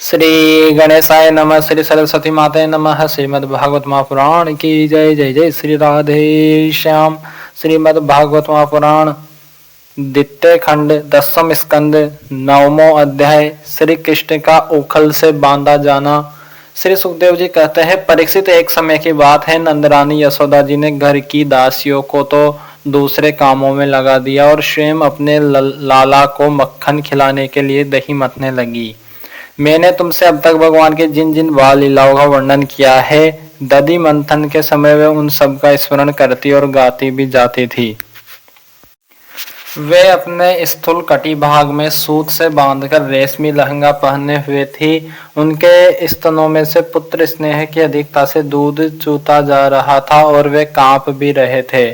श्री गणेशाय नमः। श्री सरस्वती माताय नमः। श्रीमद् भागवत महापुराण की जय। जय जय श्री राधे श्याम। श्रीमद् भागवत महापुराण द्वितीय खंड 10वां स्कंद 9वां अध्याय श्री कृष्ण का उखल से बांधा जाना। श्री सुखदेव जी कहते हैं, परीक्षित, एक समय की बात है, नंदरानी यशोदा जी ने घर की दासियों को तो दूसरे कामों में लगा दिया और स्वयं अपने लाला को मक्खन खिलाने के लिए दही मथने लगी। मैंने तुमसे अब तक भगवान के जिन जिन बाल लीलाओं का वर्णन किया है, दधि मंथन के समय वे उन सब का स्मरण करती और गाती भी जाती थी। वे अपने स्थूल कटी भाग में सूत से बांधकर रेशमी लहंगा पहने हुए थी। उनके स्तनों में से पुत्र स्नेह की अधिकता से दूध चूता जा रहा था और वे कांप भी रहे थे।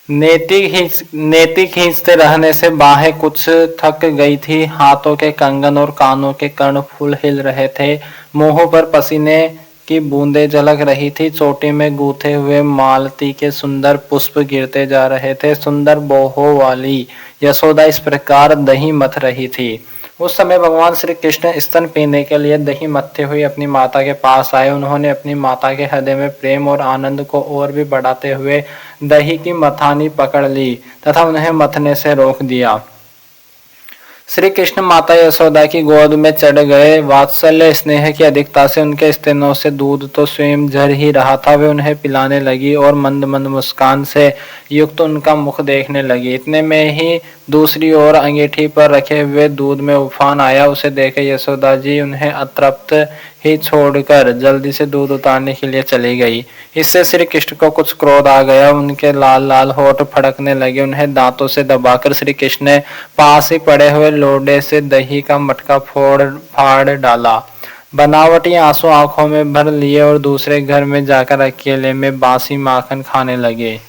नेति खींचते रहने से बाहें कुछ थक गई थी। हाथों के कंगन और कानों के कर्णफूल हिल रहे थे। मुंह पर पसीने की बूंदें झलक रही थी। चोटी में गूंथे हुए मालती के सुंदर पुष्प गिरते जा रहे थे। सुंदर बोहों वाली यशोदा इस प्रकार दही मथ रही थी। उस समय भगवान श्री कृष्ण स्तन पीने के लिए दही मथते हुए अपनी माता के पास आए। उन्होंने अपनी माता के हृदय में प्रेम और आनंद को और भी बढ़ाते हुए दही की मथानी पकड़ ली तथा उन्हें मथने से रोक दिया। श्री कृष्ण माता यशोदा की गोद में चढ़ गए। वात्सल्य स्नेह की अधिकता से उनके स्तनों से दूध तो स्वयं झर ही रहा था। वे उन्हें पिलाने लगी और मंद मंद मुस्कान से युक्त उनका मुख देखने लगी। इतने में ही दूसरी ओर अंगीठी पर रखे हुए दूध में उफान आया। उसे देखे यशोदा जी उन्हें अतृप्त ही छोड़कर जल्दी से दूध उतारने के लिए चली गई। इससे श्री कृष्ण को कुछ क्रोध आ गया। उनके लाल लाल होठ फड़कने लगे। उन्हें दांतों से दबाकर श्री कृष्ण ने पास ही पड़े हुए लोटे से दही का मटका फाड़ डाला। बनावटी आंसू आंखों में भर लिए और दूसरे घर में जाकर अकेले में बासी माखन खाने लगे।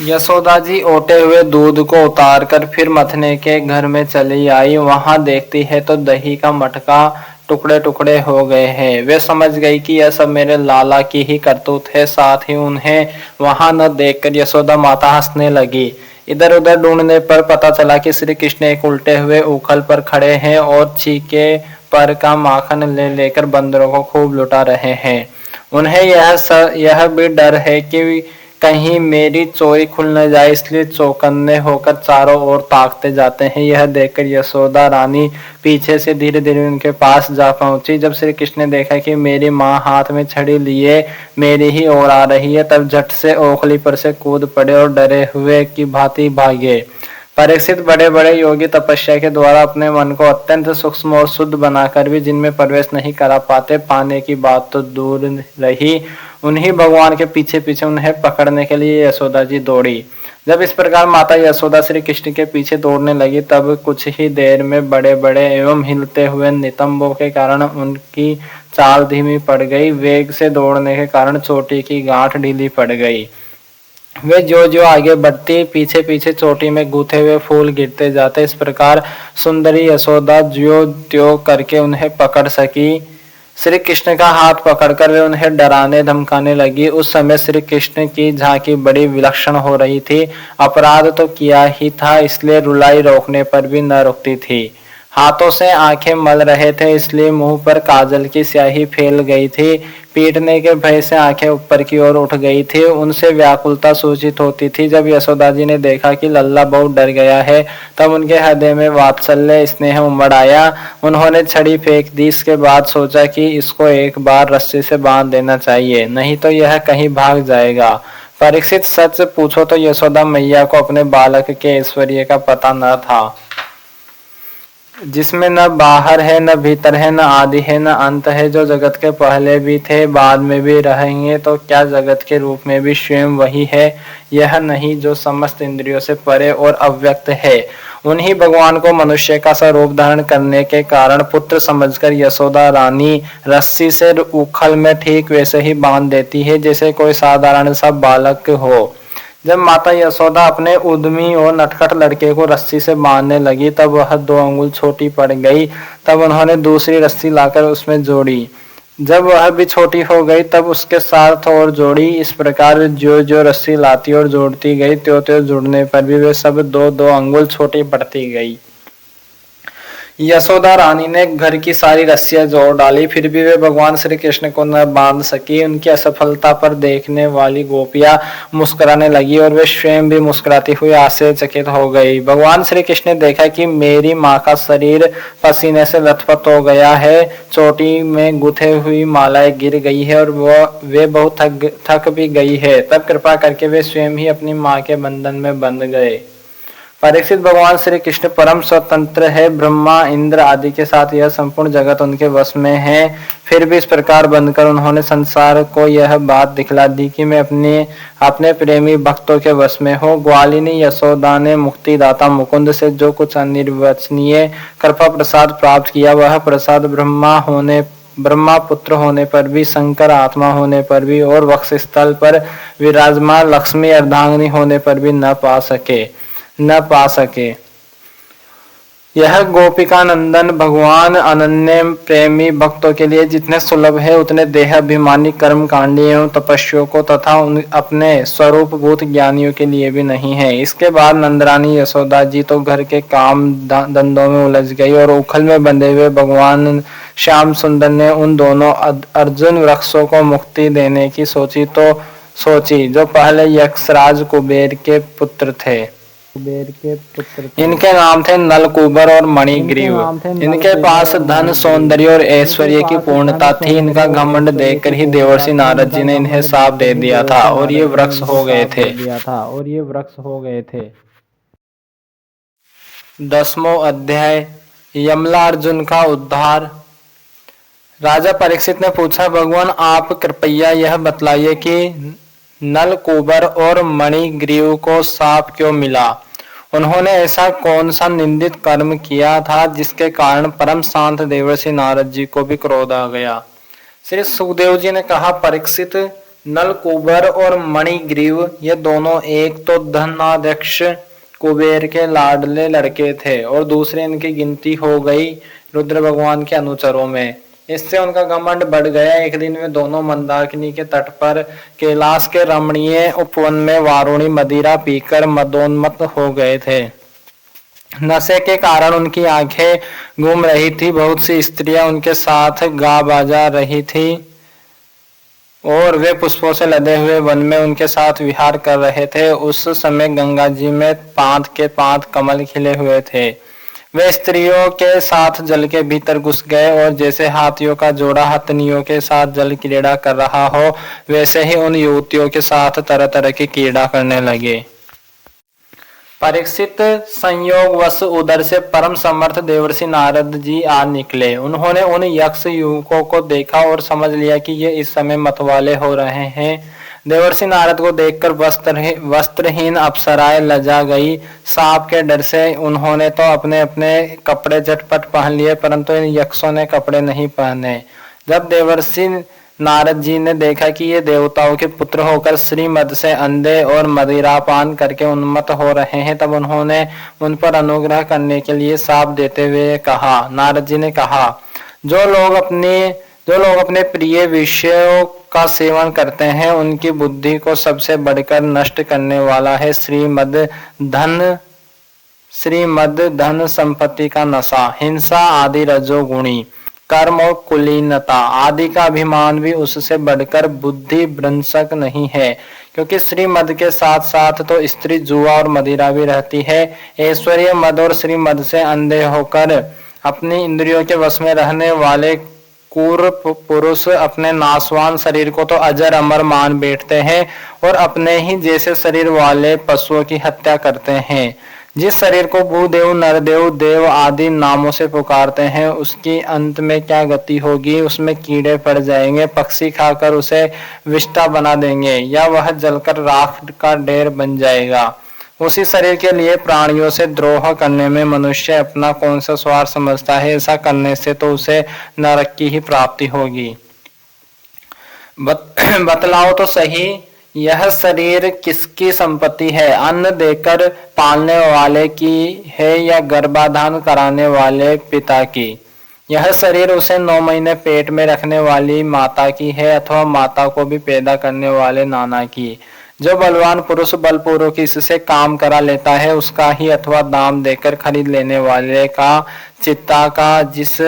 यशोदा जी ओटे हुए दूध को उतारकर फिर मथने के घर में चली आई। वहां देखती है तो दही का मटका टुकड़े टुकड़े हो गए हैं। वे समझ गई कि यह सब मेरे लाला की ही करतूत है। साथ ही उन्हें वहां न देखकर यशोदा माता हंसने लगी। इधर उधर ढूंढने पर पता चला कि श्री कृष्ण एक उल्टे हुए उखल पर खड़े हैं और छीके पर का माखन ले लेकर बंदरों को खूब लुटा रहे हैं। उन्हें यह भी डर है कि कहीं मेरी चोरी खुल न जाए, इसलिए चौकन्ने होकर चारों ओर ताकते जाते हैं। यह देखकर यशोदा रानी पीछे से धीरे धीरे उनके पास जा पहुंची। जब श्री कृष्ण ने देखा कि मेरी माँ हाथ में छड़ी लिए मेरी ही ओर आ रही है, तब झट से ओखली पर से कूद पड़े और डरे हुए की भांति भागे। परीक्षित, बड़े बड़े योगी तपस्या के द्वारा अपने मन को अत्यंत सूक्ष्म और शुद्ध बनाकर भी जिनमें प्रवेश नहीं करा पाते, पाने की बात तो दूर रही, उन्हीं भगवान के पीछे पीछे उन्हें पकड़ने के लिए यशोदा जी दौड़ी। जब इस प्रकार माता यशोदा श्री कृष्ण के पीछे दौड़ने लगी, तब कुछ ही देर में बड़े बड़े एवं हिलते हुए नितंबों के कारण उनकी चाल धीमी पड़ गई। वेग से दौड़ने के कारण चोटी की गांठ ढीली पड़ गई। वे जो आगे बढ़ती, पीछे पीछे चोटी में गूथे हुए फूल गिरते जाते। इस प्रकार सुंदरी यशोदा ज्यो त्यों करके उन्हें पकड़ सकी। श्री कृष्ण का हाथ पकड़कर वे उन्हें डराने धमकाने लगी। उस समय श्री कृष्ण की झांकी बड़ी विलक्षण हो रही थी। अपराध तो किया ही था, इसलिए रुलाई रोकने पर भी न रुकती थी। हाथों से आंखें मल रहे थे, इसलिए मुंह पर काजल की स्याही फैल गई थी। पीटने के भय से आंखें ऊपर की ओर उठ गई थी। उनसे व्याकुलता सूचित होती थी। जब यशोदा जी ने देखा कि लल्ला बहुत डर गया है, तब उनके हृदय में वात्सल्य स्नेह उमड़ आया। उन्होंने छड़ी फेंक दी। इसके बाद सोचा कि इसको एक बार रस्सी से बांध देना चाहिए, नहीं तो यह कहीं भाग जाएगा। परीक्षित, सच पूछो तो यशोदा मैया को अपने बालक के ऐश्वर्य का पता न था, जिसमें न बाहर है, न भीतर है, न आदि है, न अंत है, जो जगत के पहले भी थे, बाद में भी रहेंगे, तो क्या जगत के रूप में भी स्वयं वही है। यह नहीं जो समस्त इंद्रियों से परे और अव्यक्त है। उन्हीं भगवान को मनुष्य का स्वरूप धारण करने के कारण पुत्र समझकर यशोदा रानी रस्सी से उखल में ठीक वैसे ही बांध देती है जैसे कोई साधारण सा बालक हो। जब माता यशोदा अपने उद्यमी और नटखट लड़के को रस्सी से बांधने लगी, तब वह 2 अंगुल छोटी पड़ गई। तब उन्होंने दूसरी रस्सी लाकर उसमें जोड़ी। जब वह भी छोटी हो गई, तब उसके साथ और जोड़ी। इस प्रकार जो रस्सी लाती और जोड़ती गई, त्यों त्यों जुड़ने पर भी वे सब 2-2 अंगुल छोटी पड़ती गई। यशोदा रानी ने घर की सारी रस्सियां जोड़ डाली, फिर भी वे भगवान श्री कृष्ण को न बांध सकी। उनकी असफलता पर देखने वाली गोपियां मुस्कुराने लगी और वे स्वयं भी मुस्कुराती हुई आश्चर्यचकित हो गई। भगवान श्री कृष्ण ने देखा कि मेरी माँ का शरीर पसीने से लथपथ हो गया है, चोटी में गुथे हुई मालाएं गिर गई है और वे बहुत थक भी गई है। तब कृपा करके वे स्वयं ही अपनी माँ के बंधन में बंध गए। परीक्षित, भगवान श्री कृष्ण परम स्वतंत्र है। ब्रह्मा, इंद्र आदि के साथ यह संपूर्ण जगत उनके वश में है। फिर भी इस प्रकार बंधकर उन्होंने संसार को यह बात दिखला दी कि मैं अपने प्रेमी भक्तों के वश में हूँ। ग्वालिनी यशोदा ने मुक्तिदाता मुकुंद से जो कुछ अनिर्वचनीय कृपा प्रसाद प्राप्त किया, वह प्रसाद ब्रह्मा पुत्र होने पर भी, शंकर आत्मा होने पर भी और वक्षस्थल पर विराजमान लक्ष्मी अर्धांगिनी होने पर भी न पा सके। यह गोपिका नंदन भगवान अनन्य प्रेमी भक्तों के लिए जितने सुलभ है, उतने देह अभिमानी कर्म कांडी एवं तपस्वियों को तथा अपने स्वरूप भूत ज्ञानियों के लिए भी नहीं है। इसके बाद नंदरानी यशोदा जी तो घर के काम धंधों में उलझ गई और उखल में बंधे हुए भगवान श्याम सुंदर ने उन दोनों अर्जुन वृक्षों को मुक्ति देने की सोची जो पहले यक्षराज कुबेर के पुत्र थे। इनके नाम थे नलकूबर और मणिग्रीव। इनके पास धन, सौंदर्य और ऐश्वर्य की पूर्णता थी। इनका घमंड देखकर ही देवर्षि नारद जी ने इन्हें शाप दे दिया था और ये वृक्ष हो गए थे। 10वां अध्याय, यमलार्जुन का उद्धार। राजा परीक्षित ने पूछा, भगवान आप कृपया यह बतलाइए कि नलकूबर और मणिग्रीव को शाप क्यों मिला? उन्होंने ऐसा कौन सा निंदित कर्म किया था जिसके कारण परम शांत देवर्षि नारद जी को भी क्रोध आ गया? श्री सुखदेव जी ने कहा, परीक्षित, नलकूबर और मणिग्रीव ये दोनों एक तो धनाध्यक्ष कुबेर के लाडले लड़के थे और दूसरे इनकी गिनती हो गई रुद्र भगवान के अनुचरों में। इससे उनका घमंड बढ़ गया। एक दिन वे दोनों मंदाकिनी के तट पर कैलाश के रमणीय उपवन में वारुणी मदिरा पीकर मदोन्मत्त हो गए थे। नशे के कारण उनकी आंखें घूम रही थी। बहुत सी स्त्रियां उनके साथ गा बाजा रही थी और वे पुष्पों से लदे हुए वन में उनके साथ विहार कर रहे थे। उस समय गंगा जी में पांत के पांत कमल खिले हुए थे। वे स्त्रियों के साथ जल के भीतर घुस गए और जैसे हाथियों का जोड़ा हथनियों के साथ जल क्रीड़ा कर रहा हो, वैसे ही उन युवतियों के साथ तरह तरह की क्रीड़ा करने लगे। परीक्षित, संयोगवश उधर से परम समर्थ देवर्षि नारद जी आ निकले। उन्होंने उन यक्ष युवकों को देखा और समझ लिया कि ये इस समय मतवाले हो रहे हैं। देवर्षि नारद को देखकर वस्त्रहीन अप्सराएं लजा गई। सांप के डर से उन्होंने तो अपने अपने कपड़े झटपट पहन लिए, परंतु इन यक्षों ने कपड़े नहीं पहने। जब देवर्षि नारद जी ने देखा कि ये देवताओं के पुत्र होकर श्रीमद से अंधे और मदिरापान करके उन्मत्त हो रहे हैं, तब उन्होंने उन पर अनुग्रह करने के लिए शाप देते हुए कहा। नारद जी ने कहा, जो लोग अपने प्रिय विषयों का सेवन करते हैं, उनकी बुद्धि को सबसे बढ़कर नष्ट करने वाला है श्रीमद धन संपत्ति का नशा, हिंसा आदि रजोगुणी कर्म और कुलीनता आदि का अभिमान भी उससे बढ़कर बुद्धि भ्रंशक नहीं है, क्योंकि श्रीमद के साथ साथ तो स्त्री, जुआ और मदिरा भी रहती है। ऐश्वर्य, मद और श्रीमद से अंधे होकर अपनी इंद्रियों के वश में रहने वाले क्रूर पुरुष अपने नाशवान शरीर को तो अजर अमर मान बैठते हैं और अपने ही जैसे शरीर वाले पशुओं की हत्या करते हैं। जिस शरीर को भूदेव, नरदेव, देव आदि नामों से पुकारते हैं, उसकी अंत में क्या गति होगी? उसमें कीड़े पड़ जाएंगे, पक्षी खाकर उसे विष्ठा बना देंगे या वह जलकर राख का ढेर बन जाएगा। उसी शरीर के लिए प्राणियों से द्रोह करने में मनुष्य अपना कौन सा स्वार्थ समझता है? ऐसा करने से तो उसे नरक की ही प्राप्ति होगी। बतलाओ तो सही, यह शरीर किसकी संपत्ति है? अन्न देकर पालने वाले की है या गर्भाधान कराने वाले पिता की? यह शरीर उसे 9 महीने पेट में रखने वाली माता की है अथवा माता को भी पैदा करने वाले नाना की? जो बलवान पुरुष बलपूर्वक इससे काम करा लेता है उसका ही अथवा दाम देकर खरीद लेने वाले का चित्ता का जिस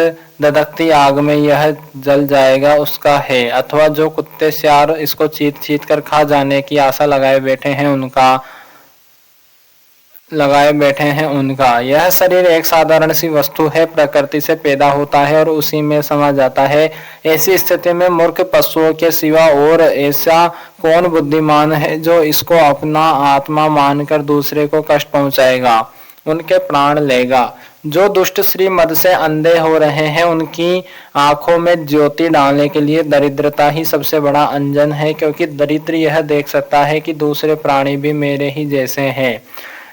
धधकती आग में यह जल जाएगा उसका है, अथवा जो कुत्ते सियार इसको चीत चीत कर खा जाने की आशा लगाए बैठे हैं उनका। यह शरीर एक साधारण सी वस्तु है, प्रकृति से पैदा होता है और उसी में समा जाता है। ऐसी स्थिति में मूर्ख पशुओं के सिवा और ऐसा कौन बुद्धिमान है जो इसको अपना आत्मा मानकर दूसरे को कष्ट पहुंचाएगा, उनके प्राण लेगा। जो दुष्ट श्री मद से अंधे हो रहे हैं उनकी आंखों में ज्योति डालने के लिए दरिद्रता ही सबसे बड़ा अंजन है, क्योंकि दरिद्र यह देख सकता है कि दूसरे प्राणी भी मेरे ही जैसे हैं।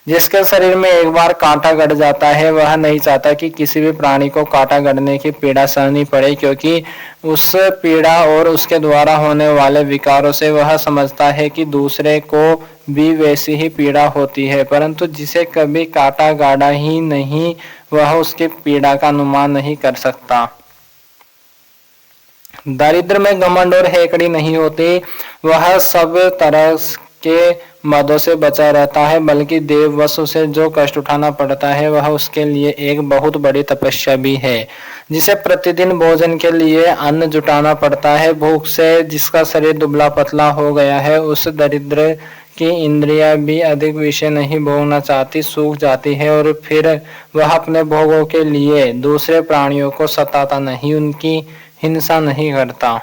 जिसके शरीर में एक बार कांटा गड़ जाता है वह नहीं चाहता कि किसी भी प्राणी को कांटा गड़ने की पीड़ा सहनी पड़े, क्योंकि उस पीड़ा और उसके द्वारा होने वाले विकारों से वह समझता है कि दूसरे को भी वैसी ही पीड़ा होती है। परंतु जिसे कभी कांटा गाड़ा ही नहीं वह उसकी पीड़ा का अनुमान नहीं कर सकता। दरिद्र में घमंड और हेकड़ी नहीं होती, वह सब तरह के मदों से बचा रहता है, बल्कि देव वसु से जो कष्ट उठाना पड़ता है वह उसके लिए एक बहुत बड़ी तपस्या भी है। जिसे प्रतिदिन भोजन के लिए अन्न जुटाना पड़ता है, भूख से जिसका शरीर दुबला पतला हो गया है, उस दरिद्र की इंद्रियां भी अधिक विषय नहीं भोगना चाहती, सूख जाती है और फिर वह अपने भोगों के लिए दूसरे प्राणियों को सताता नहीं, उनकी हिंसा नहीं करता।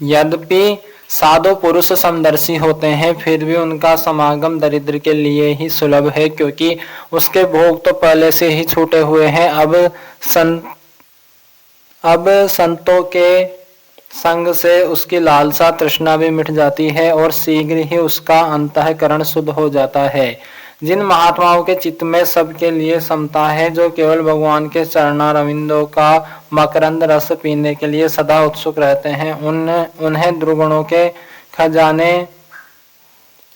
यद्यपि साधु पुरुष समदर्शी होते हैं, फिर भी उनका समागम दरिद्र के लिए ही सुलभ है, क्योंकि उसके भोग तो पहले से ही छूटे हुए हैं। अब संतों के संग से उसकी लालसा तृष्णा भी मिट जाती है और शीघ्र ही उसका अंतःकरण शुद्ध हो जाता है। जिन महात्माओं के चित्त में सबके लिए समता है, जो केवल भगवान के चरणारविंदों का मकरंद रस पीने के लिए सदा उत्सुक रहते हैं, उन्हें दुर्गुणों के खजाने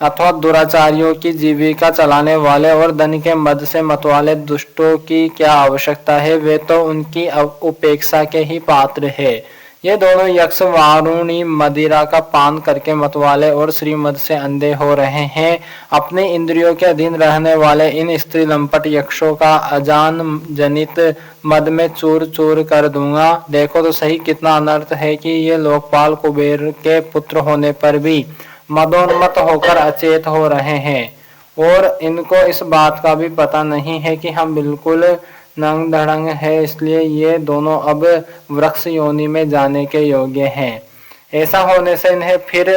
अथवा दुराचारियों की जीविका चलाने वाले और धन के मद से मतवाले दुष्टों की क्या आवश्यकता है। वे तो उनकी उपेक्षा के ही पात्र है। ये दोनों यक्ष वारुणी मदिरा का पान करके मतवाले और श्रीमद से अंधे हो रहे हैं। अपने इंद्रियों के अधीन रहने वाले इन स्त्री लंपट यक्षों का अजान जनित मद में चूर चूर कर दूंगा। देखो तो सही कितना अनर्थ है कि ये लोकपाल कुबेर के पुत्र होने पर भी मदोन्मत्त होकर अचेत हो रहे हैं, और इनको इस बात का भी पता नहीं है कि हम बिल्कुल नंग धड़ंग है, इसलिए ये दोनों अब वृक्ष योनि में जाने के योग्य हैं। ऐसा होने से इन्हें फिर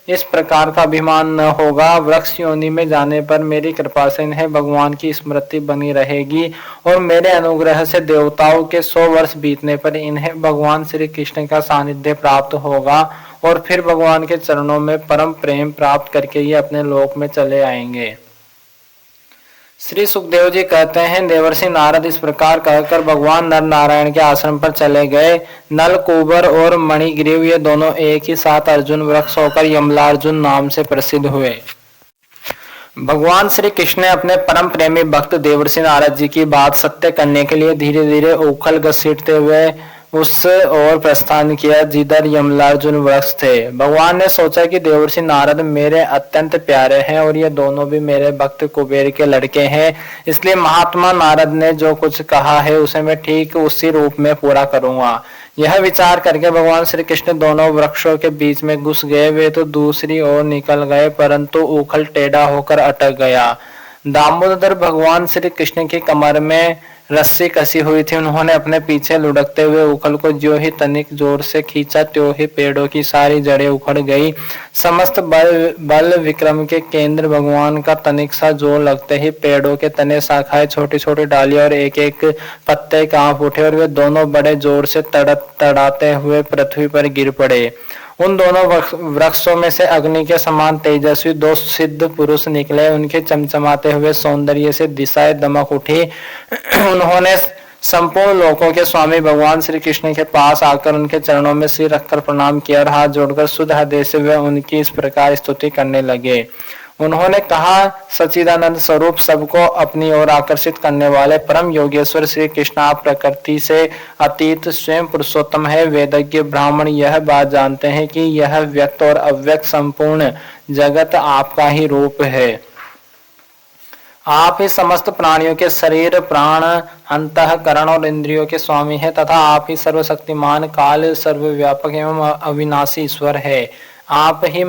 इस प्रकार का अभिमान न होगा। वृक्ष योनि में जाने पर मेरी कृपा से इन्हें भगवान की स्मृति बनी रहेगी और मेरे अनुग्रह से देवताओं के 100 वर्ष बीतने पर इन्हें भगवान श्री कृष्ण का सानिध्य प्राप्त होगा और फिर भगवान के चरणों में परम प्रेम प्राप्त करके ये अपने लोक में चले आएंगे। श्री सुखदेव जी कहते हैं, देवर्षि नारद इस प्रकार कहकर भगवान नर नारायण के आश्रम पर चले गए। नल कुबर और मणिग्रीव ये दोनों एक ही साथ अर्जुन वृक्ष होकर यमलार्जुन नाम से प्रसिद्ध हुए। भगवान श्री कृष्ण ने अपने परम प्रेमी भक्त देवर्षि नारद जी की बात सत्य करने के लिए धीरे धीरे उखल घसीटते हुए उस ओर प्रस्थान किया जिधर यमलार्जुन वृक्ष थे। भगवान ने सोचा कि देवर्षि नारद मेरे अत्यंत प्यारे हैं और ये दोनों भी मेरे भक्त कुबेर के लड़के हैं, इसलिए महात्मा नारद ने जो कुछ कहा है उसे मैं ठीक उसी रूप में पूरा करूंगा। यह विचार करके भगवान श्री कृष्ण दोनों वृक्षों के बीच में घुस गए। वे तो दूसरी ओर निकल गए, परंतु उखल टेढ़ा होकर अटक गया। दामोदर भगवान श्री कृष्ण की कमर में रस्सी कसी हुई थी। उन्होंने अपने पीछे लुढ़कते हुए उखल को ज्यों ही तनिक जोर से खींचा त्यों ही पेड़ों की सारी जड़ें उखड़ गई। समस्त बल विक्रम के केंद्र भगवान का तनिक सा जोर लगते ही पेड़ों के तने शाखाएं छोटी छोटी डालियां और एक एक पत्ते कांप उठे और वे दोनों बड़े जोर से तड़ाते हुए पृथ्वी पर गिर पड़े। उन दोनों वृक्षों में से अग्नि के समान तेजस्वी 2 सिद्ध पुरुष निकले। उनके चमचमाते हुए सौंदर्य से दिशाएं दमक उठी। उन्होंने संपूर्ण लोकों के स्वामी भगवान श्री कृष्ण के पास आकर उनके चरणों में सिर रखकर प्रणाम किया और हाथ जोड़कर शुद्ध हृदय से वे उनकी इस प्रकार स्तुति करने लगे। उन्होंने कहा, सच्चिदानंद स्वरूप सबको अपनी ओर आकर्षित करने वाले परम योगेश्वर श्री कृष्ण आप प्रकृति से अतीत स्वयं पुरुषोत्तम है। वेदज्ञ ब्राह्मण यह बात जानते हैं कि यह व्यक्त और अव्यक्त संपूर्ण जगत आपका ही रूप है। आप ही समस्त प्राणियों के शरीर, प्राण, अंतःकरण और इंद्रियों के स्वामी हैं तथा आप ही सर्वशक्तिमान, काल, सर्वव्यापक एवं अविनाशी ईश्वर है। आप ही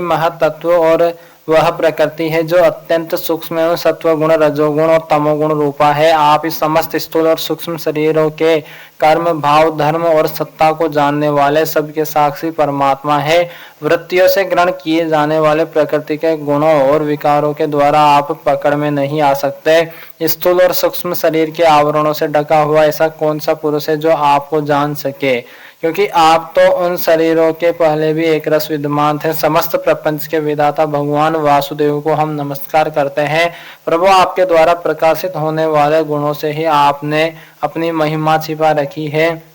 महतत्व और वह प्रकृति है जो अत्यंत सूक्ष्म एवं सत्वगुण, रजोगुण और तमोगुण रूपा है। आप इस समस्त स्थूल और सूक्ष्म शरीरों के कर्म, भाव, धर्म और सत्ता को जानने वाले सबके साक्षी परमात्मा है। वृत्तियों से ग्रहण किए जाने वाले प्रकृति के गुणों और विकारों के द्वारा आप पकड़ में नहीं आ सकते। स्थूल और सूक्ष्म शरीर के आवरणों से ढका हुआ ऐसा कौन सा पुरुष है जो आपको जान सके, क्योंकि आप तो उन शरीरों के पहले भी एक रस विद्यमान थे। समस्त प्रपंच के विधाता भगवान वासुदेव को हम नमस्कार करते हैं। प्रभु, आपके द्वारा प्रकाशित होने वाले गुणों से ही आपने अपनी महिमा छिपा रखी है।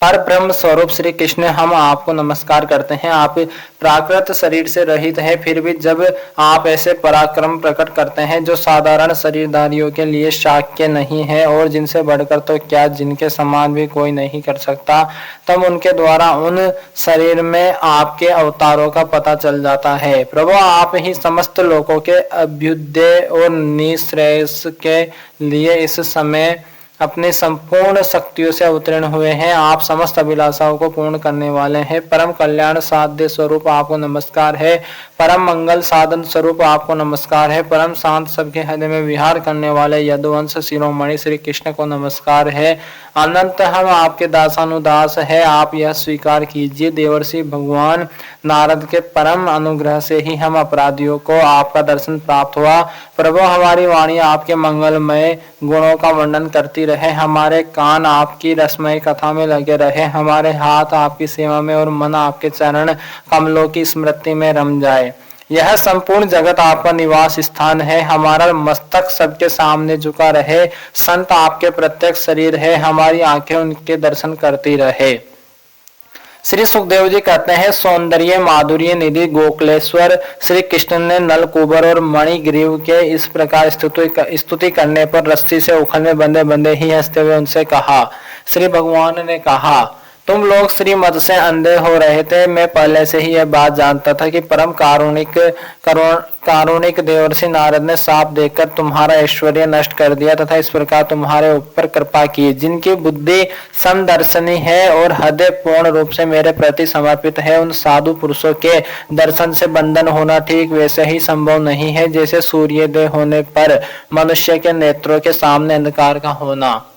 पर ब्रह्म स्वरूप श्री कृष्ण, हम आपको नमस्कार करते हैं। आप प्राकृत शरीर से रहित हैं, फिर भी जब आप ऐसे पराक्रम प्रकट करते हैं जो साधारण शरीरधारियों के लिए शाक्य नहीं है और जिनसे बढ़कर तो क्या जिनके समान भी कोई नहीं कर सकता, तब उनके द्वारा उन शरीर में आपके अवतारों का पता चल जाता है। प्रभु, आप ही समस्त लोगों के अभ्युदय और निःश्रेयस के लिए इस समय अपनी संपूर्ण शक्तियों से अवतीर्ण हुए हैं। आप समस्त अभिलाषाओं को पूर्ण करने वाले हैं। परम कल्याण साध्य स्वरूप आपको नमस्कार है। परम मंगल साधन स्वरूप आपको नमस्कार है। परम शांत सबके हृदय में विहार करने वाले यदुवंश शिरोमणि श्री कृष्ण को नमस्कार है। अनंत हम आपके दासानुदास है, आप यह स्वीकार कीजिए। देवर्षि भगवान नारद के परम अनुग्रह से ही हम अपराधियों को आपका दर्शन प्राप्त हुआ। प्रभु, हमारी वाणी आपके मंगलमय गुणों का वर्णन करती रहे, हमारे कान आपकी रसमय कथा में लगे रहे, हमारे हाथ आपकी सेवा में और मन आपके चरण कमलों की स्मृति में रम जाए। यह संपूर्ण जगत आपका निवास स्थान है, हमारा मस्तक सबके सामने झुका रहे। संत आपके प्रत्यक्ष शरीर है, हमारी आंखें उनके दर्शन करती रहे। श्री सुखदेव जी कहते हैं, सौंदर्य माधुर्य निधि गोकुलेश्वर श्री कृष्ण ने नलकूबर और मणिग्रीव के इस प्रकार स्तुति करने पर रस्सी से उखल में बंधे बंधे ही हंसते हुए उनसे कहा। श्री भगवान ने कहा, तुम लोग श्रीमद से अंधे हो रहे थे। मैं पहले से ही यह बात जानता था कि परम कारुणिक देवर्षि नारद ने साफ देखकर तुम्हारा ऐश्वर्य नष्ट कर दिया तथा इस प्रकार तुम्हारे ऊपर कृपा की। जिनकी बुद्धि समदर्शनी है और हृदय पूर्ण रूप से मेरे प्रति समर्पित है, उन साधु पुरुषों के दर्शन से बंधन होना ठीक वैसे ही संभव नहीं है जैसे सूर्योदय होने पर मनुष्य के नेत्रों के सामने अंधकार का होना।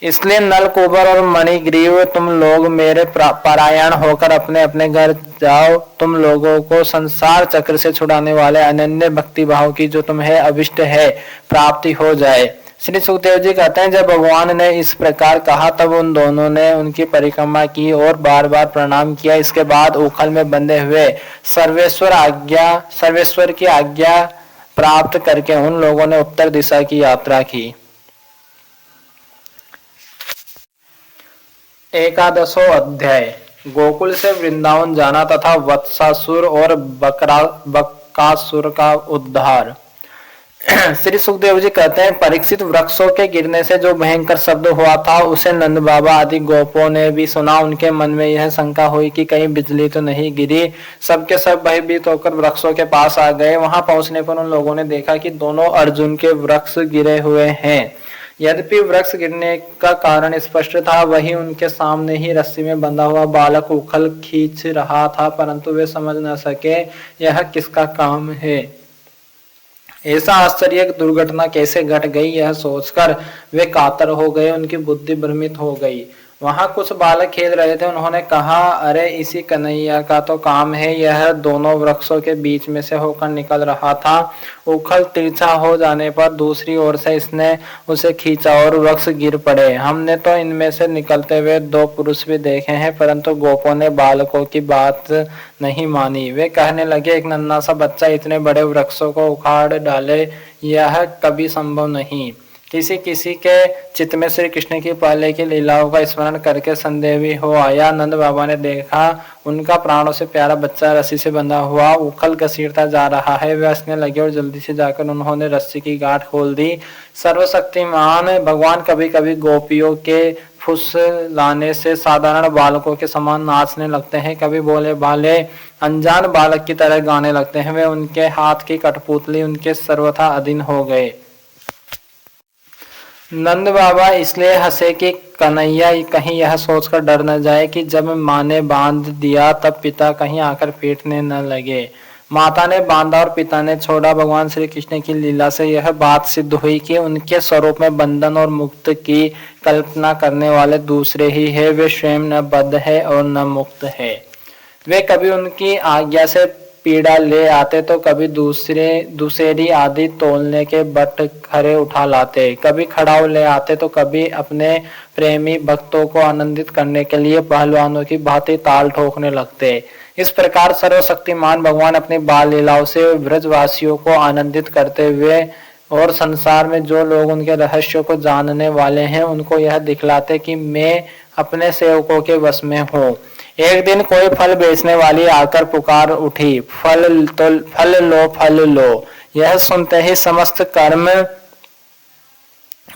इसलिए नलकूबर और मणिग्रीव, तुम लोग मेरे परायण होकर अपने अपने घर जाओ। तुम लोगों को संसार चक्र से छुड़ाने वाले अनन्य भक्ति भाव की जो तुम्हें अभिष्ट है प्राप्ति हो जाए। श्री सुखदेव जी कहते हैं, जब भगवान ने इस प्रकार कहा तब उन दोनों ने उनकी परिक्रमा की और बार बार प्रणाम किया। इसके बाद उखल में बंधे हुए सर्वेश्वर की आज्ञा प्राप्त करके उन लोगों ने उत्तर दिशा की यात्रा की। एकादशो अध्याय। गोकुल से वृंदावन जाना तथा वत्सासुर और बकासुर का उद्धार। श्री सुखदेव जी कहते हैं, परीक्षित, वृक्षों के गिरने से जो भयंकर शब्द हुआ था उसे नंद बाबा आदि गोपों ने भी सुना। उनके मन में यह शंका हुई कि कहीं बिजली तो नहीं गिरी। सबके सब भयभीत होकर वृक्षों के पास आ गए। वहां पहुंचने पर उन लोगों ने देखा कि दोनों अर्जुन के वृक्ष गिरे हुए हैं। यद्यपि वृक्ष गिरने का कारण स्पष्ट था, वही उनके सामने ही रस्सी में बंधा हुआ बालक उखल खींच रहा था, परंतु वे समझ न सके यह किसका काम है। ऐसा आश्चर्य दुर्घटना कैसे घट गई, यह सोचकर वे कातर हो गए, उनकी बुद्धि भ्रमित हो गई। वहां कुछ बालक खेल रहे थे। उन्होंने कहा, अरे इसी कन्हैया का तो काम है। यह दोनों वृक्षों के बीच में से होकर निकल रहा था। उखल तिरछा हो जाने पर दूसरी ओर से इसने उसे खींचा और वृक्ष गिर पड़े। हमने तो इनमें से निकलते हुए दो पुरुष भी देखे हैं, परंतु गोपों ने बालकों की बात नहीं मानी। वे कहने लगे, एक नन्हा सा बच्चा इतने बड़े वृक्षों को उखाड़ डाले, यह कभी संभव नहीं। किसी किसी के चित्त में श्री कृष्ण की पहले की लीलाओं का स्मरण करके संदेह भी हो आया। नंद बाबा ने देखा उनका प्राणों से प्यारा बच्चा रस्सी से बंधा हुआ उखल घसीटता जा रहा है। वे हंसने लगे और जल्दी से जाकर उन्होंने रस्सी की गांठ खोल दी। सर्वशक्तिमान भगवान कभी कभी गोपियों के फुसलाने से साधारण बालकों के समान नाचने लगते हैं, कभी भोले भाले अनजान बालक की तरह गाने लगते हैं। वे उनके हाथ की कठपुतली उनके सर्वथा अधीन हो गए। नंद बाबा इसलिए हंसे कि कन्हैया कहीं यह सोचकर डर न जाए कि जब माँ ने बांध दिया तब पिता कहीं आकर पीटने न लगे। माता ने बांधा और पिता ने छोड़ा। भगवान श्री कृष्ण की लीला से यह बात सिद्ध हुई कि उनके स्वरूप में बंधन और मुक्त की कल्पना करने वाले दूसरे ही है। वे स्वयं न बद्ध है और न मुक्त है। वे कभी उनकी आज्ञा से पीड़ा ले आते तो कभी दूसरी आदि तोलने के बट खरे उठा लाते, कभी खड़ाऊ ले आते तो कभी अपने प्रेमी भक्तों को आनंदित करने के लिए पहलवानों की भांति ताल ठोकने लगते। इस प्रकार सर्वशक्तिमान भगवान अपनी बाल लीलाओं से ब्रजवासियों को आनंदित करते हुए और संसार में जो लोग उनके रहस्यों को जानने वाले हैं उनको यह दिखलाते कि मैं अपने सेवकों के वश में हूँ। एक दिन कोई फल बेचने वाली आकर पुकार उठी, फल फल लो। यह सुनते ही समस्त कर्म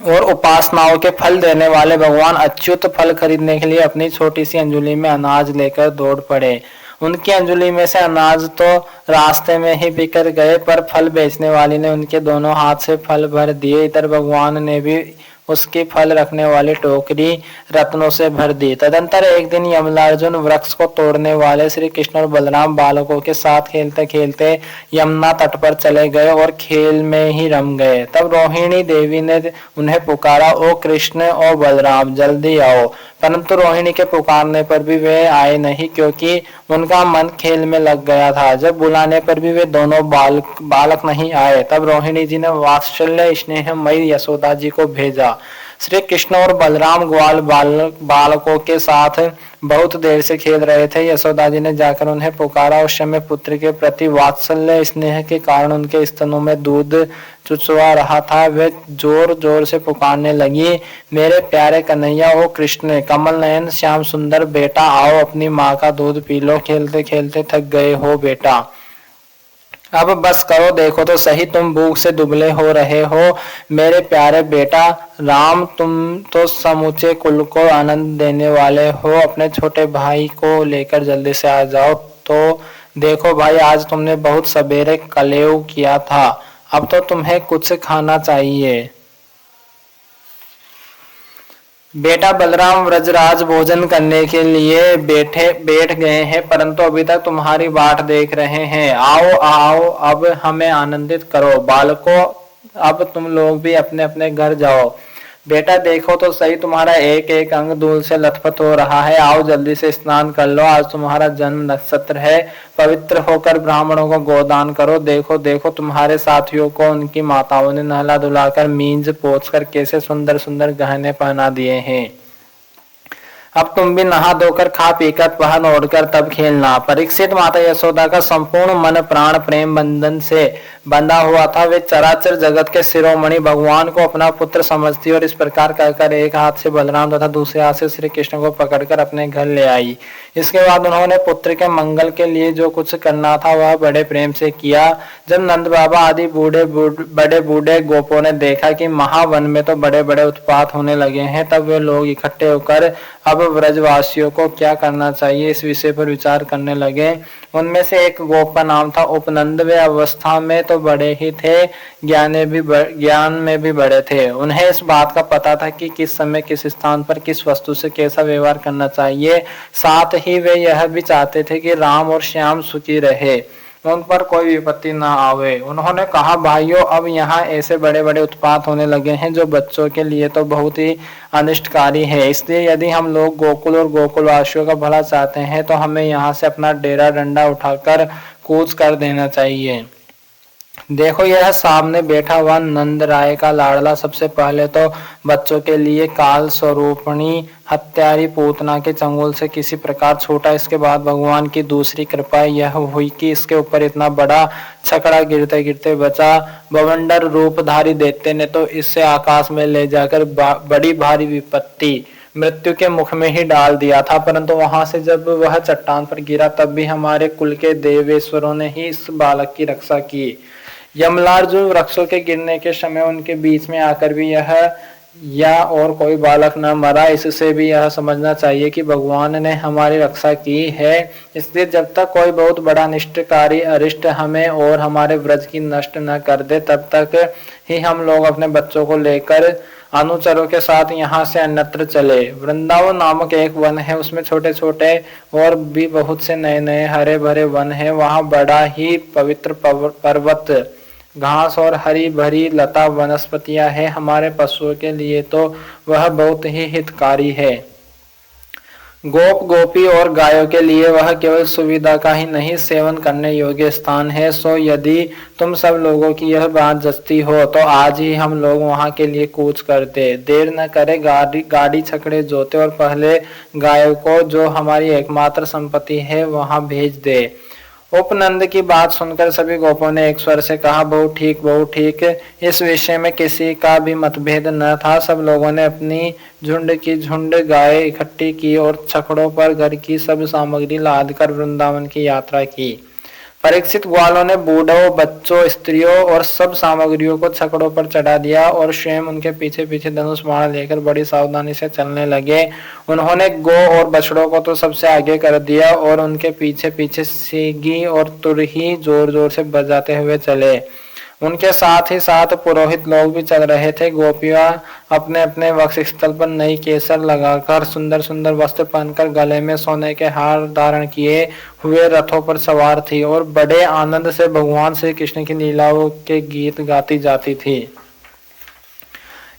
और उपासनाओं के फल देने वाले भगवान अच्युत फल खरीदने के लिए अपनी छोटी सी अंजुली में अनाज लेकर दौड़ पड़े। उनकी अंजुली में से अनाज तो रास्ते में ही बिखर गए, पर फल बेचने वाली ने उनके दोनों हाथ से फल भर दिए। इधर भगवान ने भी उसकी फल रखने वाली टोकरी रत्नों से भर दी। तदंतर एक दिन यमलार्जुन वृक्ष को तोड़ने वाले श्री कृष्ण और बलराम बालकों के साथ खेलते खेलते यमुना तट पर चले गए और खेल में ही रम गए। तब रोहिणी देवी ने उन्हें पुकारा, ओ कृष्ण ओ बलराम जल्दी आओ। परंतु रोहिणी के पुकारने पर भी वे आए नहीं, क्योंकि उनका मन खेल में लग गया था। जब बुलाने पर भी वे दोनों बालक नहीं आए। तब रोहिणी जी ने वात्सल्य स्नेहमयी यशोदा जी को भेजा। श्री कृष्ण और बलराम ग्वाल बालकों के साथ बहुत देर से खेल रहे थे। यशोदा जी ने जाकर उन्हें पुकारा। उस समय पुत्र के प्रति वात्सल्य स्नेह के कारण उनके स्तनों में दूध चुचवा रहा था। वे जोर जोर से पुकारने लगी, मेरे प्यारे कन्हैया ओ कृष्ण, कमल नयन श्याम सुंदर बेटा आओ, अपनी माँ का दूध पी लो। खेलते खेलते थक गए हो बेटा, अब बस करो, देखो तो सही तुम भूख से दुबले हो रहे हो। मेरे प्यारे बेटा राम, तुम तो समूचे कुल को आनंद देने वाले हो, अपने छोटे भाई को लेकर जल्दी से आ जाओ। तो देखो भाई, आज तुमने बहुत सवेरे कलेव किया था, अब तो तुम्हें कुछ खाना चाहिए। बेटा बलराम व्रजराज भोजन करने के लिए बैठ गए हैं, परंतु अभी तक तुम्हारी बाट देख रहे हैं। आओ आओ, अब हमें आनंदित करो। बालकों, अब तुम लोग भी अपने अपने घर जाओ। बेटा देखो तो सही, तुम्हारा एक एक अंग धूल से लथपथ हो रहा है। आओ जल्दी से स्नान कर लो, आज तुम्हारा जन्म नक्षत्र है। पवित्र होकर ब्राह्मणों को गोदान करो। देखो देखो, तुम्हारे साथियों को उनकी माताओं ने नहला धुलाकर मींज पोंछकर कैसे सुंदर सुंदर गहने पहना दिए हैं। अब तुम भी नहा धोकर खा पीकर पहन ओढ़कर तब खेलना। परीक्षित, माता यशोदा का संपूर्ण मन प्राण प्रेम बंधन से बंधा हुआ था। वे चराचर जगत के शिरोमणि भगवान को अपना पुत्र समझती और इस प्रकार कहकर एक हाथ से बलराम तथा दूसरे हाथ से श्री कृष्ण को पकड़कर अपने घर ले आई। इसके बाद उन्होंने पुत्र के मंगल के लिए जो कुछ करना था वह बड़े प्रेम से किया। जब नंद बाबा आदि बड़े बूढ़े गोपों ने देखा कि महावन में तो बड़े बड़े उत्पात होने लगे हैं, तब वे लोग इकट्ठे होकर अब व्रजवासियों को क्या करना चाहिए इस विषय पर विचार करने लगे। उनमें से एक गोप का नाम था उपनंद। वे अवस्था में तो बड़े ही थे, ज्ञान में भी बड़े थे। उन्हें इस बात का पता था कि किस समय किस स्थान पर किस वस्तु से कैसा व्यवहार करना चाहिए। साथ ही वे यह भी चाहते थे कि राम और श्याम सुखी रहे, उन पर कोई विपत्ति न आवे। उन्होंने कहा, भाइयों, अब यहाँ ऐसे बड़े बड़े उत्पात होने लगे हैं जो बच्चों के लिए तो बहुत ही अनिष्टकारी है। इसलिए यदि हम लोग गोकुल और गोकुलवासियों का भला चाहते हैं तो हमें यहाँ से अपना डेरा डंडा उठाकर कूच कर देना चाहिए। देखो यह सामने बैठा हुआ नंद राय का लाडला सबसे पहले तो बच्चों के लिए काल स्वरूपणी हत्यारी पूतना के चंगुल से किसी प्रकार छूटा। इसके बाद भगवान की दूसरी कृपा यह हुई कि इसके ऊपर इतना बड़ा छकड़ा गिरते गिरते बचा। बवंडर रूपधारी दैत्य ने तो इससे आकाश में ले जाकर बड़ी भारी विपत्ति मृत्यु के मुख में ही डाल दिया था, परंतु वहां से जब वह चट्टान पर गिरा तब भी हमारे कुल के देवेश्वरों ने ही इस बालक की रक्षा की। यमलार्जुन वृक्षों के गिरने के समय उनके बीच में आकर भी यह या और कोई बालक न मरा। इससे भी यह समझना चाहिए कि भगवान ने हमारी रक्षा की है। इसलिए जब तक कोई बहुत बड़ा निष्ठकारी अरिष्ट हमें और हमारे व्रज की नष्ट न कर दे तब तक ही हम लोग अपने बच्चों को लेकर अनुचरों के साथ यहाँ से अन्यत्र चले। वृंदावन नामक एक वन है, उसमें छोटे छोटे और भी बहुत से नए नए हरे भरे वन है। वहाँ बड़ा ही पवित्र पर्वत, घास और हरी भरी लता वनस्पतियां है। हमारे पशुओं के लिए तो वह बहुत ही हितकारी है। गोप गोपी और गायों के लिए वह केवल सुविधा का ही नहीं सेवन करने योग्य स्थान है। सो यदि तुम सब लोगों की यह बात जचती हो तो आज ही हम लोग वहां के लिए कूच करते। देर न करे, गाड़ी छकड़े जोते और पहले गायों को जो हमारी एकमात्र संपत्ति है वहां भेज दे। उपनंद की बात सुनकर सभी गोपों ने एक स्वर से कहा, बहुत ठीक बहुत ठीक। इस विषय में किसी का भी मतभेद न था। सब लोगों ने अपनी झुंड की झुंड गाय इकट्ठी की और छकड़ों पर घर की सब सामग्री लाद कर वृंदावन की यात्रा की। परीक्षित ग्वालों ने बूढ़ों, बच्चों, स्त्रियों और सब सामग्रियों को छकड़ों पर चढ़ा दिया और स्वयं उनके पीछे पीछे धनुष बाण लेकर बड़ी सावधानी से चलने लगे। उन्होंने गो और बछड़ों को तो सबसे आगे कर दिया और उनके पीछे पीछे सीगी और तुरही जोर जोर से बजाते हुए चले। उनके साथ ही साथ पुरोहित लोग भी चल रहे थे। गोपियां अपने अपने वक्ष स्थल पर नई केसर लगाकर, सुंदर सुंदर वस्त्र पहनकर, गले में सोने के हार धारण किए हुए रथों पर सवार थी और बड़े आनंद से भगवान श्री कृष्ण की लीलाओं के गीत गाती जाती थी।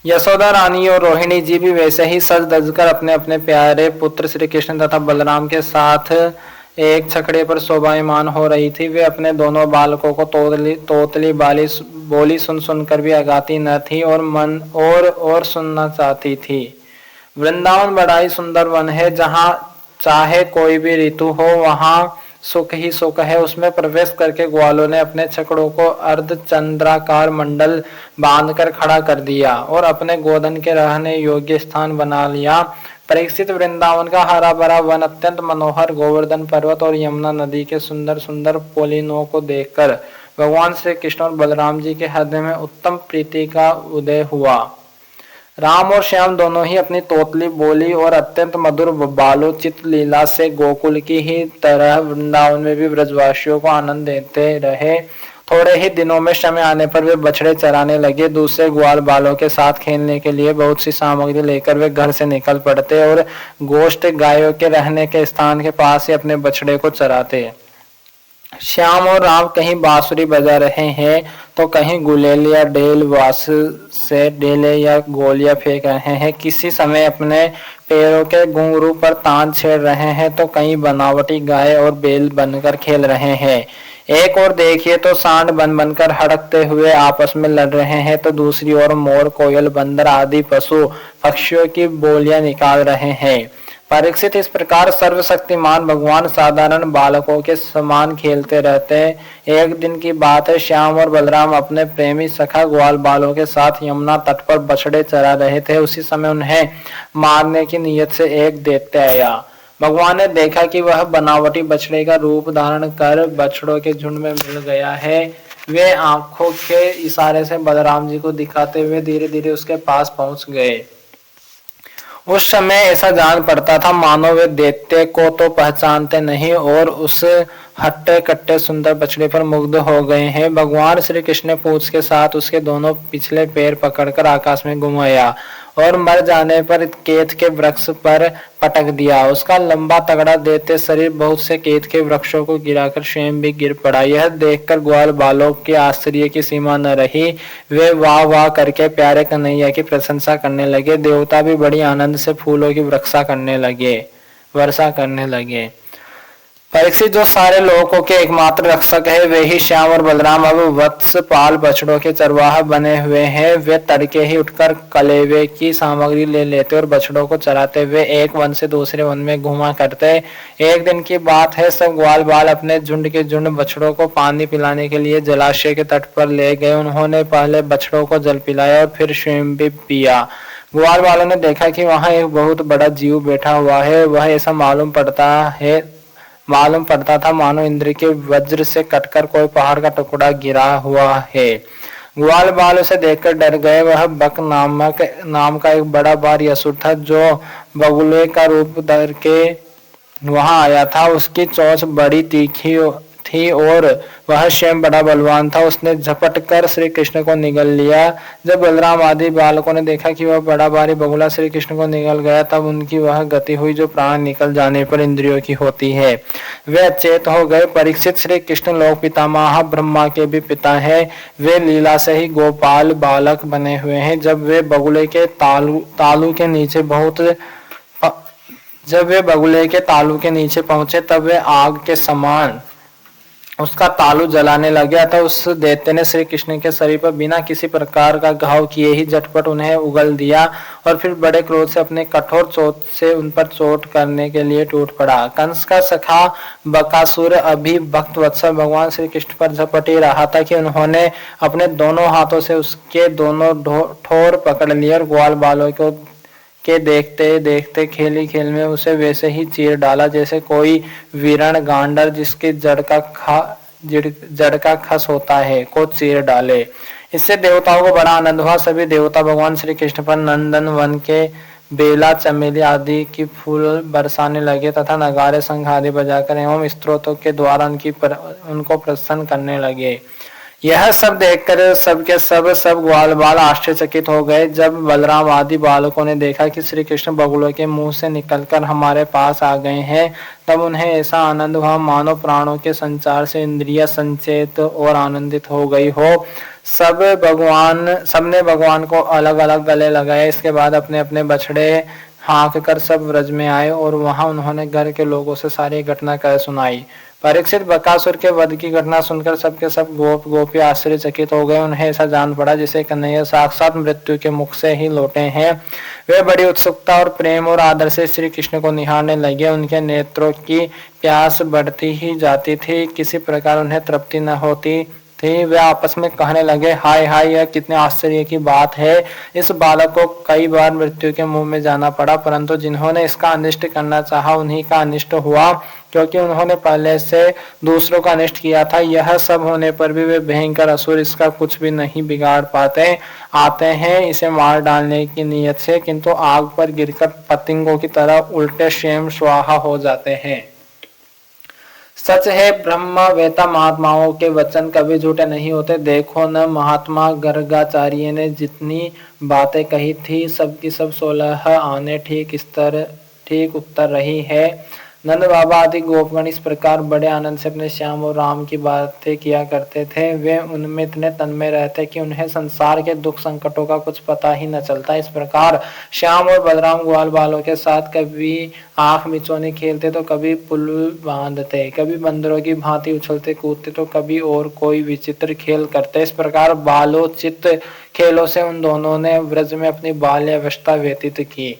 यशोदा रानी और रोहिणी जी भी वैसे ही सज धज कर अपने अपने प्यारे पुत्र श्री कृष्ण तथा बलराम के साथ एक छकड़े पर शोभायमान हो रही थी। वे अपने दोनों बालकों को तोतली बाली बोली सुन सुनकर भी अगाती न थी और मन और सुनना चाहती थी। वृंदावन बड़ा ही सुंदर वन है, जहाँ चाहे कोई भी ऋतु हो वहाँ सुख ही सुख है। उसमें प्रवेश करके ग्वालों ने अपने छकड़ों को अर्धचंद्राकार मंडल बांधकर खड़ा कर दिया और अपने गोधन के रहने योग्य स्थान बना लिया। परीक्षित वृंदावन का हरा भरा वन, अत्यंत मनोहर गोवर्धन पर्वत और यमुना नदी के सुंदर सुंदर पोलिनों को देखकर भगवान श्री कृष्ण और बलराम जी के हृदय में उत्तम प्रीति का उदय हुआ। राम और श्याम दोनों ही अपनी तोतली बोली और अत्यंत मधुर बालोचित लीला से गोकुल की ही तरह वृंदावन में भी ब्रजवासियों को आनंद देते रहे। थोड़े ही दिनों में समय आने पर वे बछड़े चराने लगे। दूसरे ग्वाल बालों के साथ खेलने के लिए बहुत सी सामग्री लेकर वे घर से निकल पड़ते और गोष्ठ गायों के रहने के स्थान के पास ही अपने बछड़े को चराते। श्याम और राम कहीं बांसुरी बजा रहे हैं तो कहीं गुलेल या डेल वास से डेले या गोलियां फेंक रहे हैं। किसी समय अपने पैरों के घुंघरू पर तान छेड़ रहे हैं तो कहीं बनावटी गाय और बैल बनकर खेल रहे हैं। एक और देखिए तो सांड बन बनकर हड़कते हुए आपस में लड़ रहे हैं तो दूसरी ओर मोर, कोयल, बंदर आदि पशु पक्षियों की बोलियां निकाल रहे हैं। परीक्षित, इस प्रकार सर्वशक्तिमान भगवान साधारण बालकों के समान खेलते रहते हैं। एक दिन की बात है, श्याम और बलराम अपने प्रेमी सखा ग्वाल बालों के साथ यमुना तट पर बछड़े चरा रहे थे। उसी समय उन्हें मारने की नीयत से एक दैत्य आया। भगवान ने देखा कि वह बनावटी बछड़े का रूप धारण कर बछड़ों के झुंड में मिल गया है। वे आंखों के इशारे से बलराम जी को दिखाते हुए धीरे धीरे उसके पास पहुंच गए। उस समय ऐसा जान पड़ता था मानो वे दैत्य को तो पहचानते नहीं और उस हट्टे कट्टे सुंदर बछड़े पर मुग्ध हो गए हैं। भगवान श्री कृष्ण ने पूंछ के साथ उसके दोनों पिछले पैर पकड़कर आकाश में घुमाया और मर जाने पर केत के वृक्ष पर पटक दिया। उसका लंबा तगड़ा दैत्य शरीर बहुत से केत के वृक्षों को गिराकर स्वयं भी गिर पड़ा। यह देखकर ग्वाल बालों के आश्चर्य की सीमा न रही। वे वाह वाह करके प्यारे कन्हैया की प्रशंसा करने लगे। देवता भी बड़ी आनंद से फूलों की वर्षा करने लगे। परीक्षित, जो सारे लोगों के एकमात्र रक्षक है, वे ही श्याम और बलराम अब वत्सपाल बछड़ों के चरवाहा बने हुए हैं। वे तड़के ही उठकर कलेवे की सामग्री ले लेते और बछड़ों को चराते हुए एक वन से दूसरे वन में घुमा करते। एक दिन की बात है, सब ग्वाल बाल अपने झुंड के झुंड बछड़ों को पानी पिलाने के लिए जलाशय के तट पर ले गए। उन्होंने पहले बछड़ों को जल पिलाया और फिर स्वयं भी पिया। ग्वाल बालों ने देखा कि वहां एक बहुत बड़ा जीव बैठा हुआ है। वह ऐसा मालूम पड़ता था मानो इंद्र के वज्र से कटकर कोई पहाड़ का टुकड़ा गिरा हुआ है। ग्वाल बाल उसे देखकर डर गए। वह बक नाम का एक बड़ा भारी असुर था, जो बगुले का रूप धर के वहां आया था। उसकी चोंच बड़ी तीखी थी और वह स्वयं बड़ा बलवान था। उसने झपट कर श्री कृष्ण को निगल लिया। जब बलराम आदि बालकों ने देखा कि वह बड़ा भारी बगुला श्री कृष्ण को निगल गया, तब उनकी वह गति हुई जो प्राण निकल जाने पर इंद्रियों की होती है। वे अचेत हो गए। परीक्षित, श्री कृष्ण लोक पितामह ब्रह्मा के भी पिता है। वे लीला से ही गोपाल बालक बने हुए हैं। जब वे बगुले के तालू के नीचे पहुंचे, तब वे आग के समान उसका तालू जलाने लगे। अतः उस दैत्य ने श्री कृष्ण के शरीर पर बिना किसी प्रकार का घाव किए ही झटपट उन्हें उगल दिया और फिर बड़े क्रोध से अपने कठोर चोट से उन पर चोट करने के लिए टूट पड़ा। कंस का सखा बकासुर अभी भक्त वत्सल भगवान श्री कृष्ण पर झपट ही रहा था कि उन्होंने अपने दोनों हाथों से उसके दोनों ठोर पकड़ लिए और ग्वाल बालों को के देखते देखते खेली खेल में उसे वैसे ही चीर डाला जैसे कोई वीरण गांडर जिसके जड़ का खस होता है को चीर डाले। इससे देवताओं को बड़ा आनंद हुआ। सभी देवता भगवान श्री कृष्ण पर नंदन वन के बेला, चमेली आदि की फूल बरसाने लगे तथा नगारे शंख आदि बजाकर एवं स्तोत्रों के द्वारा उनको प्रसन्न करने लगे। यह सब देखकर सब ग्वाल बाल आश्चर्यचकित हो गए। जब बलराम आदि बालकों ने देखा कि श्री कृष्ण बगुलों के मुंह से निकलकर हमारे पास आ गए हैं, तब उन्हें ऐसा आनंद हुआ मानो प्राणों के संचार से इंद्रियां संचेत और आनंदित हो गई हो। सबने भगवान को अलग अलग गले लगाए। इसके बाद अपने अपने बछड़े हाँक कर सब व्रज में आए और वहां उन्होंने घर के लोगों से सारी घटना कह सुनाई। परीक्षित, बकासुर के वध की घटना सुनकर सबके सब गोपी आश्चर्यचकित हो गए। उन्हें ऐसा जान पड़ा जैसे कन्हैया साक्षात मृत्यु के मुख से ही लौटे हैं। वे बड़ी उत्सुकता और प्रेम और आदर से श्री कृष्ण को निहारने लगे। उनके नेत्रों की प्यास बढ़ती ही जाती थी, किसी प्रकार उन्हें तृप्ति न होती थी। वे आपस में कहने लगे, हाय हाय, यह कितने आश्चर्य की बात है। इस बालक को कई बार मृत्यु के मुंह में जाना पड़ा, परंतु जिन्होंने इसका अनिष्ट करना चाहा उन्हीं का अनिष्ट हुआ, क्योंकि उन्होंने पहले से दूसरों का अनिष्ट किया था। यह सब होने पर भी वे भयंकर असुर इसका कुछ भी नहीं बिगाड़ पाते। आते हैं इसे मार डालने की नीयत से, किंतु आग पर गिरकर पतंगों की तरह उल्टे स्वयं स्वाहा हो जाते हैं। सच है, ब्रह्म वेता महात्माओं के वचन कभी झूठे नहीं होते। देखो न, महात्मा गर्गाचार्य ने जितनी बातें कही थी सबकी सब 16 आने ठीक उत्तर रही है। नंद बाबा आदि गोपगण इस प्रकार बड़े आनंद से अपने श्याम और राम की बातें किया करते थे। वे उनमें इतने तन्मय रहते कि उन्हें संसार के दुख संकटों का कुछ पता ही न चलता। इस प्रकार श्याम और बलराम ग्वाल बालों के साथ कभी आंख मिचौनी खेलते तो कभी पुल बांधते, कभी बंदरों की भांति उछलते कूदते तो कभी और कोई विचित्र खेल करते। इस प्रकार बालोचित खेलों से उन दोनों ने व्रज में अपनी बाल्यावस्था व्यतीत की।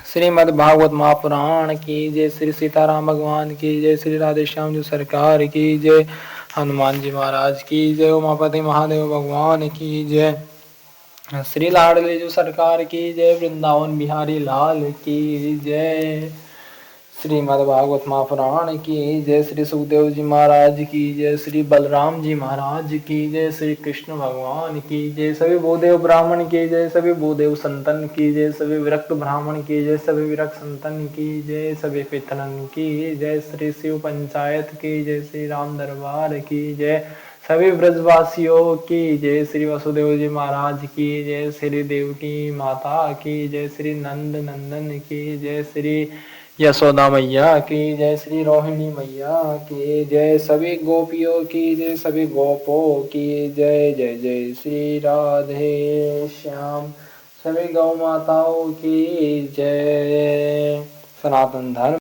श्रीमद् भागवत महापुराण की जय, श्री सीताराम भगवान की जय, श्री राधेश्याम जी सरकार की जय, हनुमान जी महाराज की जय, उमापति महादेव भगवान की जय, श्री लाडली जी सरकार की जय, वृंदावन बिहारी लाल की जय, श्रीमद् भागवत महापुराण की जय, श्री सुखदेव जी महाराज की जय, श्री बलराम जी महाराज की जय, श्री कृष्ण भगवान की जय, सभी भूदेव ब्राह्मण की जय, सभी भूदेव संतन की जय, सभी विरक्त ब्राह्मण की जय, सभी विरक्त संतन की जय, सभी पितरन की जय, श्री शिव पंचायत की जय, श्री राम दरबार की जय, सभी ब्रजवासियों की जय, श्री वसुदेव जी महाराज की जय, श्री देवकी माता की जय, श्री नंद नंदन की जय, श्री यशोदा मैया की जय, श्री रोहिणी मैया की जय, सभी गोपियों की जय, सभी गोपों की जय, जय जय श्री राधे श्याम, सभी गौ माताओं की जय। सनातन धर्म